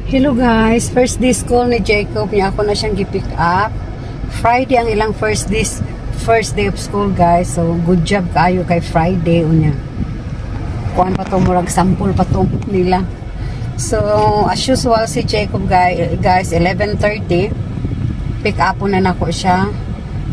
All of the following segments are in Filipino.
Hello guys, first day school ni Jacob niya ako na siyang gi-pick up. Friday ang ilang first day of school guys. So good job kayo kay Friday unya. Kuan pa to murag sample pa to nila. So as usual si Jacob guys 11:30 pick up na nako siya.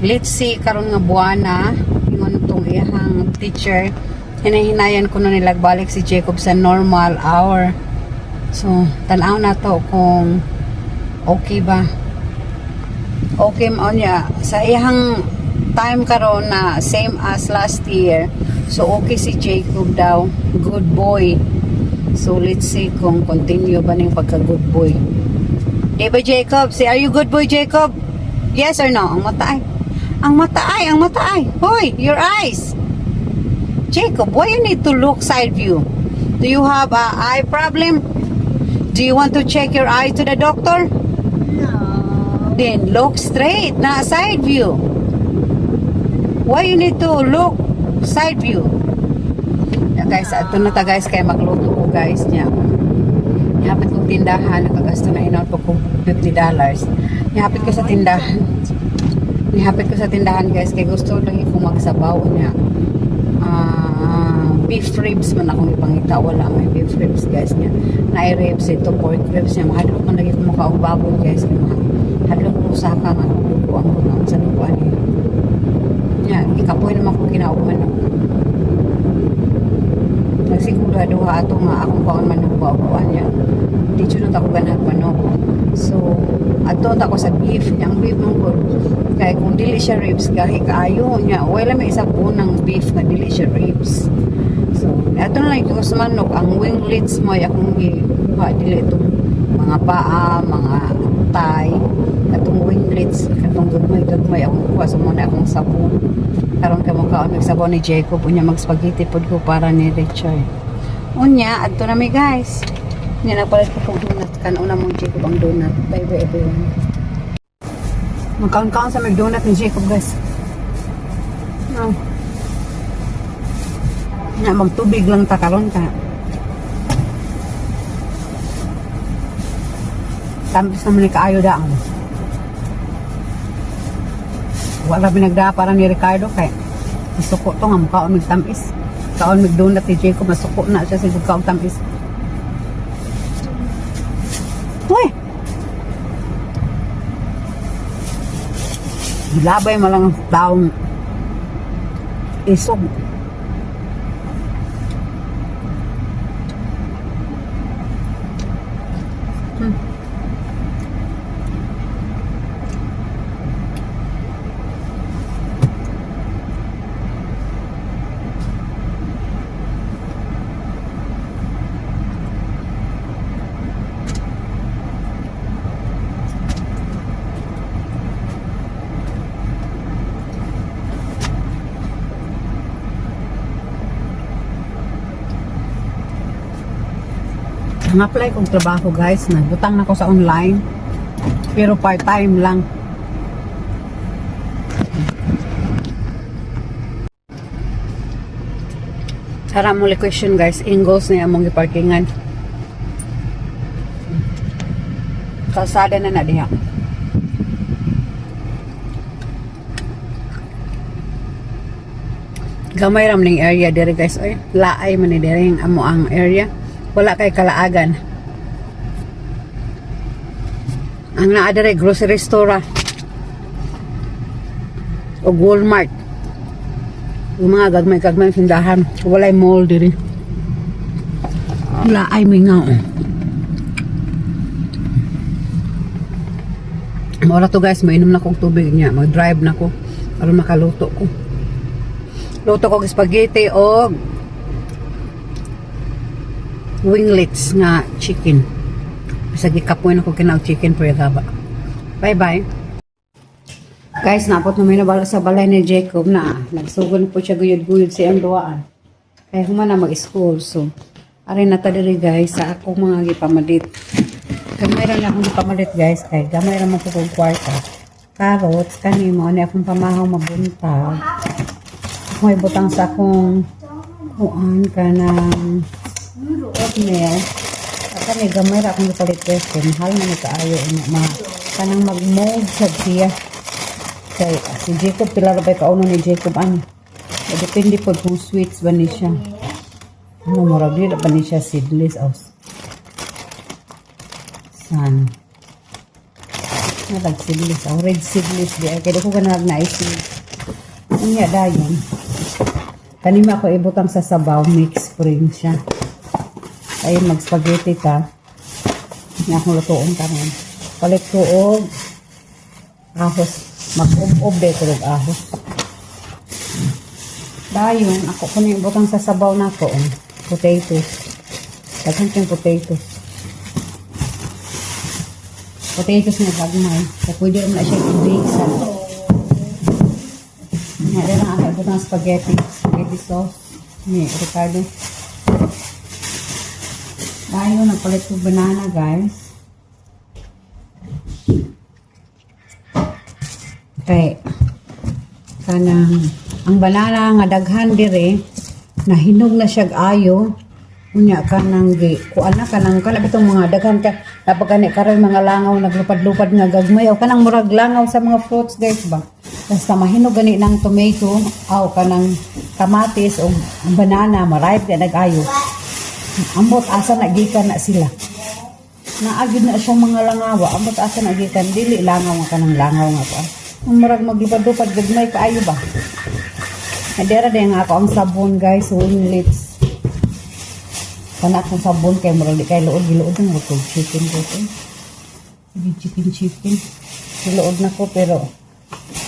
Let's see karon nga buwana ingon tong iyang teacher. Hinahinayan ko na nilagbalik si Jacob sa normal hour. So, tanaw na to kung okay ba. Okay mo niya. Sa iyang time karon na same as last year. So, okay si Jacob daw. Good boy. So, let's see kung continue ba ng pagka-good boy. Diba Jacob? Say, are you good boy Jacob? Yes or no? Ang mataay. Ang mataay, ang mataay. Hoy, your eyes. Jacob, why you need to look side view? Do you have a eye problem? Do you want to check your eye to the doctor? No. Then look straight, not side view. Why you need to look side view? Yeah, guys, ato na ta guys kay magluto ko guys niya. Ihapit ko tindahan, nakagasto na inaw po ko $50. Ihapit ko sa tindahan. Ihapit ko sa tindahan guys kay gusto lagi ko magsabaw niya. Beef ribs man akong ipangita, wala may beef ribs guys niya. Na ribs ito, pork ribs niya. Mahadlok man lagi kung mukha baboy guys niya. Hadlok ko sa kang anong duguan ko na sa duguan niya. Yan, ikapoy naman ko kinauman ako. Nagsiguro-duha ato nga akong kaon man ng baguan niya. Di sunod ako ganag manok. So, ato ako sa beef. Yung beef mong ko. Kaya kung dili siya ribs, kahit kaayo niya. Wala may isa po ng beef na dili siya ribs. So, ito na lang ito sa manok. Ang winglets mo, akong ikuha dili itong mga paa, mga thigh, itong winglets, itong gagmay, akong kuha sa muna akong sabon. Karon ka mo kaon nagsabon ni Jacob, unya mag-spaghetti pod ko para ni Richard. Unya, adto na mi guys. Unya nagpalit ko donut, kanuna mo Jacob ang donut. Bye bye everyone. Magkaon-kaon sa McDonald's ni Jacob guys. No. Na magtubig lang ta karon ka. Tampis naman ni kaayo daang. Wala binagda para ni Ricardo kay masuko to nga mukhaon magtamis. Kaon McDonald's ni Jacob masuko na siya sa kaon tamis. Hoy. Labay mo lang ang taong isog. Ang-apply kong trabaho guys, nagbutang na ko sa online pero part-time lang. Tara mo question guys, Ingles na among giparkingan. Kalsada na diha. Gamay ram ning area dire guys, oy. Laay man ni dire ang amo ang area. Wala kay kalaagan. Ang naa dire grocery store o Walmart. Yung mga gagmay tindahan, walay mall diri. Wala ay mingaw. Mora to guys, mainom na kong tubig niya. Mag-drive na ko para makaluto ko. Luto ko spaghetti o winglets nga chicken. Bisa gikapoy na ko kinaw chicken pero gaba. Bye bye. Guys, napot na may nabala sa balay ni Jacob na nagsugon po siya guyod-guyod sa iyang duwaan. Kaya humana mag-school. So, aray na tadiri guys sa akong mga gipamalit. Gamay rin akong gipamalit guys. Kaya gamay rin mo po kong kwarta. Carrots, kanimo, ano akong pamahaw mabuntag. May butang sa akong kuan ka ng oatmeal. Kani gamay ra akong ipalit guys kay mahal na ni kaayo ina mga kanang mag-mold sa siya. Kay si Jacob pila ra ba kauno ni Jacob ani. Depende po kung sweets ba ni siya. Ano murag di ba ni siya seedless aus. San. Nagag seedless, red seedless di ay kaya ko ganag na seed. Unya dayon. Kanima ko ibutang sa sabaw mix spring siya. Ay mag-spaghetti ka. Nga akong lutuon ka rin. Palit ko og ahos. Mag-ub-ub de ko og ahos. Dayon, ako ko na ibutang sa sabaw na ko. Potatoes. Daghan kang potatoes. Potatoes na gagmay. So, pwede rin na siya i-bake. Nga rin ang ako ibutang spaghetti. Spaghetti sauce. Ni Ricardo. Tayo nagpalit ko banana guys. Okay. Kanang ang banana nga daghan dire nahinog na siya ayo. Unya kanang kuan na kanang kala bitong mga daghan ka kapag kani karon mga langaw naglupad-lupad nga gagmay o kanang murag langaw sa mga fruits guys ba. Basta mahinog gani ng tomato o kanang kamatis o banana maripe na nag-ayo. Ambot asa nagikan na sila. Naagid na siyang mga langawa. Ambot asa nagikan. Dili langaw nga kanang langaw nga pa. Ang marag maglupad-lupad gagmay kaayo ba? Nadera din nga ako ang sabon guys. Winlets. Kana akong sabon kay marag di kay luod. Giluod ng mga chicken ko. Sige chicken. Giluod na ko pero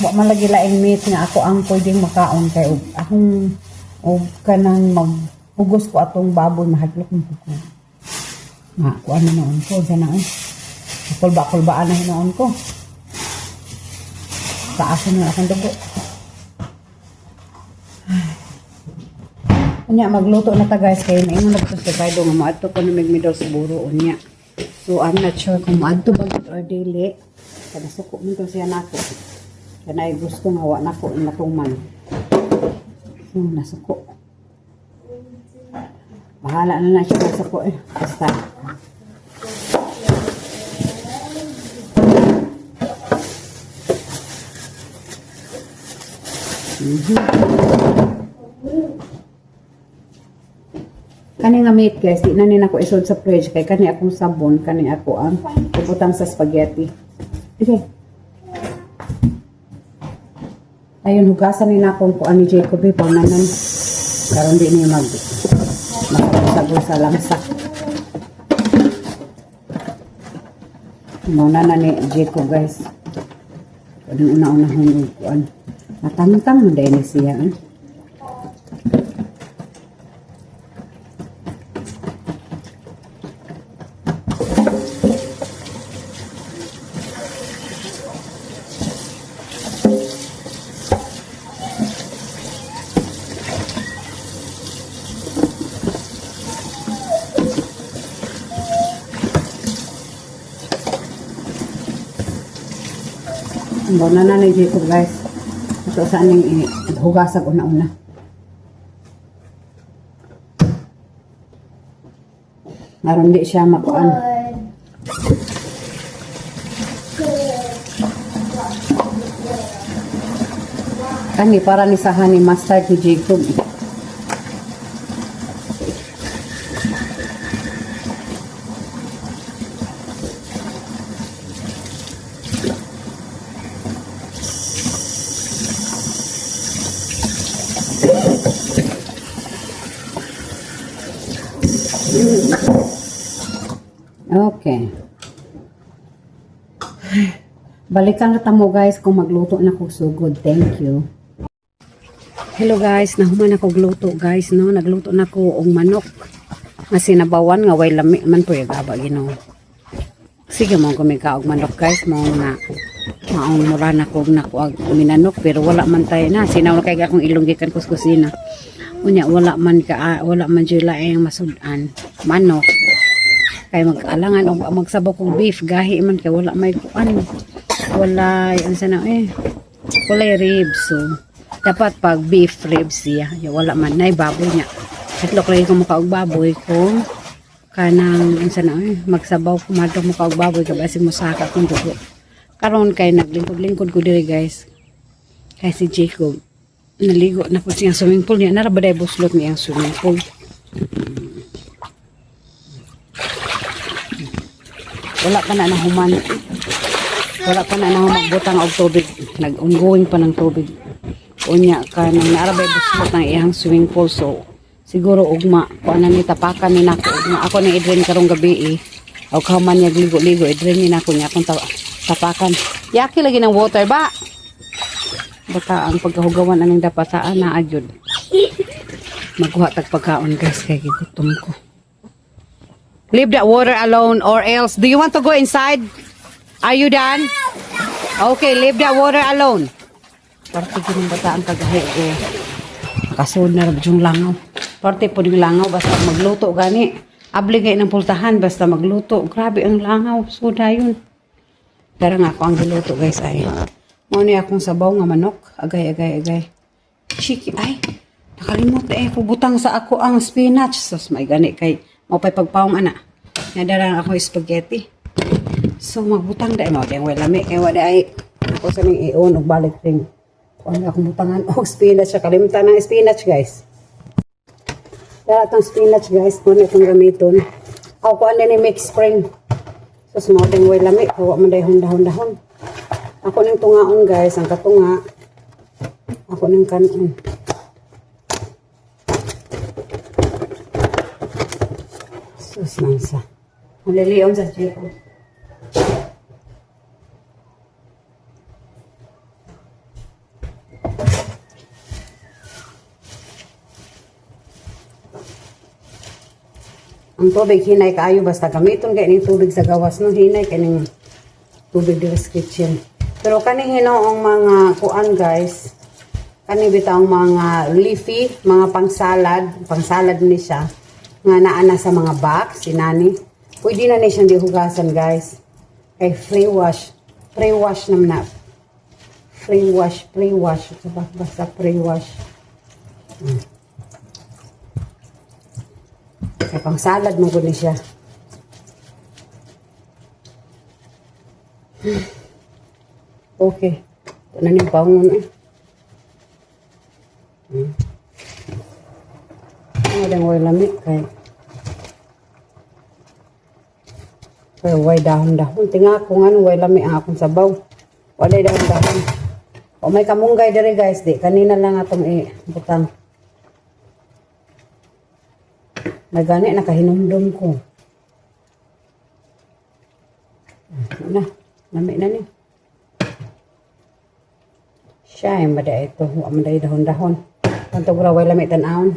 wak man lagi laing meat nga ako ang pwedeng makaon kay akong kanang hugos ko atong baboy mahadlok mo ko. Nga, kuan na noon ko. Sana kulba-kulbaan na noon ko. Taasan na akong dugo. Unya, magluto na ta guys. Kaya naingon na ito sa kaido nga maadto ko na middle sa buro. Unya. So, I'm not sure kung maadto ba ito or dili. Kada suko mo ito siya nako. Kaya na gusto nga wa nako in matuman. So, nasuko. Bahala na siya nasa po eh. Basta. Kani nga meat guys, di na nina ko isod sa fridge. Kay kani akong sabon, kani ako ang ibutang sa spaghetti. Okay. Ayun, hugasan nila akong kuan ni Jacob eh. Paunanan. Karon di niya makapagsagot sa lamsak. Mauna na ni Jacob guys. Anong una-unahong kuan. Natangtang mo dahil siya. Ang na ni Jacob guys. Ito saan yung hugasag una-una. Naroon di siya makuan. Kani para ni sahan ni mustard ni Jacob. Okay. Balikan na tamo guys kung magluto na ko sugod. Thank you. Hello guys, nahuman ako gluto guys no. Nagluto na ko og manok. Nga sinabawan nga way lami man po yung gaba Ginoo. Sige mo kumikaog manok guys mo na maong mura na ko minanok pero wala man tayo na. Sinaw na kay akong ilong gikan kuskusina. Unya wala man dyan laing masudan. Manok. Kay mag-alangan o magsabaw kong beef gahi man kay wala may kuan wala ano sana wala ribs so dapat pag beef ribs siya wala man nay baboy niya itlok lagi ko makaog baboy kung kanang unsa na magsabaw kumadto mo kag baboy kay basig mo saka kung dugo. Karon kay naglingkod-lingkod ko diri guys. Kay si Jacob naligo na po siyang swimming pool niya. Nara ba day buslot niya ang swimming pool. Wala pa na nahuman. Wala pa na magbutang og tubig. Nag-ongoing pa ng tubig. Unya ka nang naara ba buslot ng iyang swimming pool. So siguro ugma kung ano ni tapakan ni nako ugma ako ni Edren karong gabi o kaman niya ligo-ligo Edren ni nako niya akong tapakan. Yaki lagi ng water ba? Baka ang pagkahugawan anong dapat sa ana agyod. Magkuha tag pagkaon guys kay gigutom ko. Leave that water alone or else do you want to go inside? Are you done? Okay, leave that water alone. Parte ginong bata ang kagahi kasunod na yung langaw. Parte po yung langaw basta magluto gani. Abli kayo ng pultahan basta magluto. Grabe ang langaw. Suda yun. Pero nga ako ang giluto guys ay. Muna akong sabaw nga manok. Agay. Chiki, ay. Nakalimot Pubutang sa ako ang spinach. Sos may gani kay. Mapay pagpawang ana. Nadarang ako spaghetti. So magbutang dahil mo. Dahil wala lami. Kaya wala ay. Ako sa ning iyon. O balik ring. Kung akong butangan. O spinach. Kalimutan ng spinach guys. Dara itong spinach guys. Kung itong gamiton. Ako ko ano ni mix spring. Sos mo dahil wala lami. Kawa mo dahil dahon. Ako nang tungaon guys, ang katunga. Ako nang kanon. Sus mansa. Maliliom sa Jacob. Ang tubig hinay kaayo basta gamiton kay ning tubig sa gawas no hinay kay ning tubig diri sa kitchen. Pero kani hinoong mga kuan guys, kani bitaw mga leafy, mga pangsalad ni siya. Nga naana sa mga box, sinani. Pwede na ni siyang dihugasan guys. Kay free wash naman na. Free wash. Basta free wash. Kay pangsalad mo ko ni siya. Okay. Ito na yung pangon Ang way lamig kay. Kaya way dahon-dahon. Tinga ko nga way lamig ang akong sabaw. Walay dahon-dahon. O may kamunggay diri guys. Di kanina lang atong butang. Nagani nakahinumdum ko. Lamig na ni. Siya yung bada ito. Huwag mo dahil dahon-dahon. Tanto graway lamig tanawon.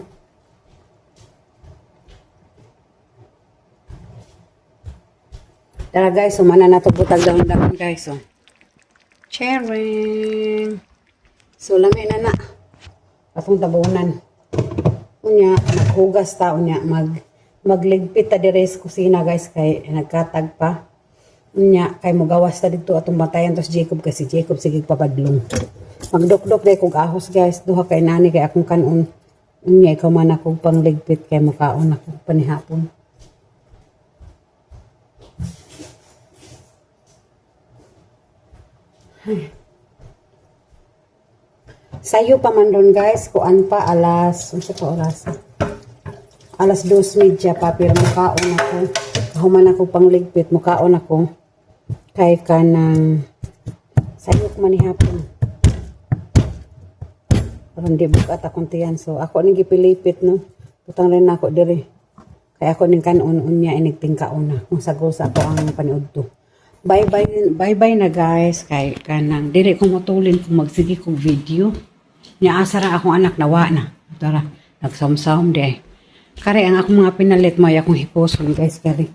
Tara guys, sumana na ito butag dahon-dahon guys. So. Sharing. So lamig na na. Atong tabunan. Unya, naghugas ta. Unya, magligpit ta dire sa kusina guys. Kay nagkatag pa. Unya, kay magawas ta dito atong batayan to si Jacob. Kasi Jacob sige papadlong. Magdok-dok day kog ahos guys. Duha kay nani kay akong kanon. Unya ikaw man akong pangligpit kay makaon ako panihapon. Ay. Sayo pa man doon guys. Kuan pa alas. Unsa ka oras? Alas 2:30 pa pero makaon ako. Human ako pangligpit. Makaon ako. Kay kanang sayo ko manihapon. Parang di bukat akong tiyan. So, ako ning gipilipit, no? Putang rin ako diri. Kaya ako ning kanon unya inigtingkaon na. Kung sagosa ako ang paniud to. Bye-bye na guys. Kay kanang diri ko matulin kung magsige kong video. Nya asara akong anak nawa na. Tara, nagsamsam di. Kare ang akong mga pinalit may akong hiposon guys. Kare.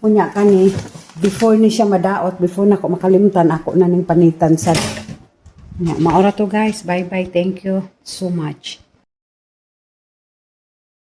Unya kani, before ni siya madaot, before na ako makalimutan, ako na ning panitan sa. Maora to guys. Bye-bye. Thank you so much.